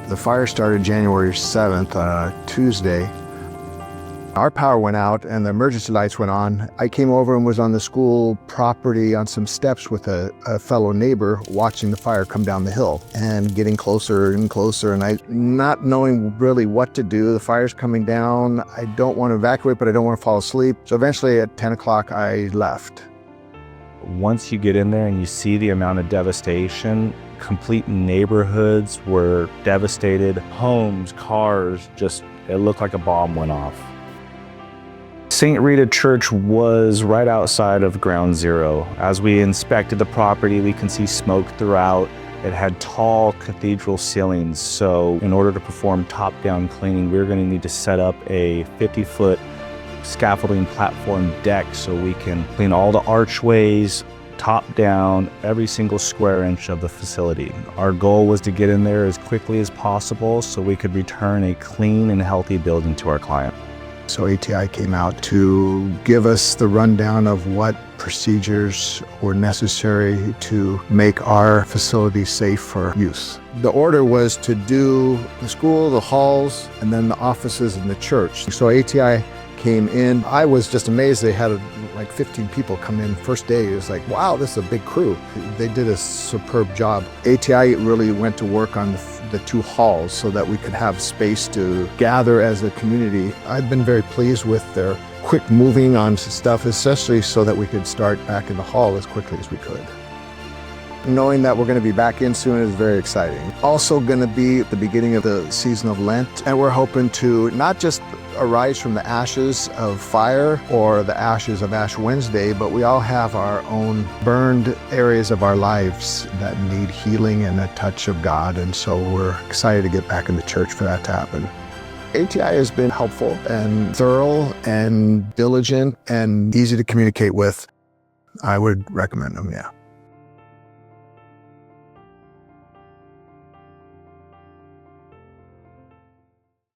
The fire started January 7th, Tuesday. Our power went out and the emergency lights went on. I came over and was on the school property on some steps with a fellow neighbor watching the fire come down the hill and getting closer and closer, and I not knowing really what to do. The fire's coming down. I don't want to evacuate, but I don't want to fall asleep. So eventually at 10 o'clock, I left. Once you get in there and you see the amount of devastation, complete neighborhoods were devastated, homes, cars, it looked like a bomb went off. Saint Rita Church was right outside of ground zero. As we inspected the property, we can see smoke throughout. It had tall cathedral ceilings, so in order to perform top-down cleaning, we're going to need to set up a 50-foot scaffolding platform deck so we can clean all the archways, top down, every single square inch of the facility. Our goal was to get in there as quickly as possible so we could return a clean and healthy building to our client. So ATI came out to give us the rundown of what procedures were necessary to make our facility safe for use. The order was to do the school, the halls, and then the offices in the church. So ATI came in. I was just amazed. They had like 15 people come in first day. It was like, wow, this is a big crew. They did a superb job. ATI really went to work on the two halls so that we could have space to gather as a community. I've been very pleased with their quick moving on stuff, especially so that we could start back in the hall as quickly as we could. Knowing that we're going to be back in soon is very exciting. Also going to be the beginning of the season of Lent, and we're hoping to not just arise from the ashes of fire or the ashes of Ash Wednesday, but we all have our own burned areas of our lives that need healing and a touch of God, and so we're excited to get back in the church for that to happen. ATI has been helpful and thorough and diligent and easy to communicate with. I would recommend them, yeah.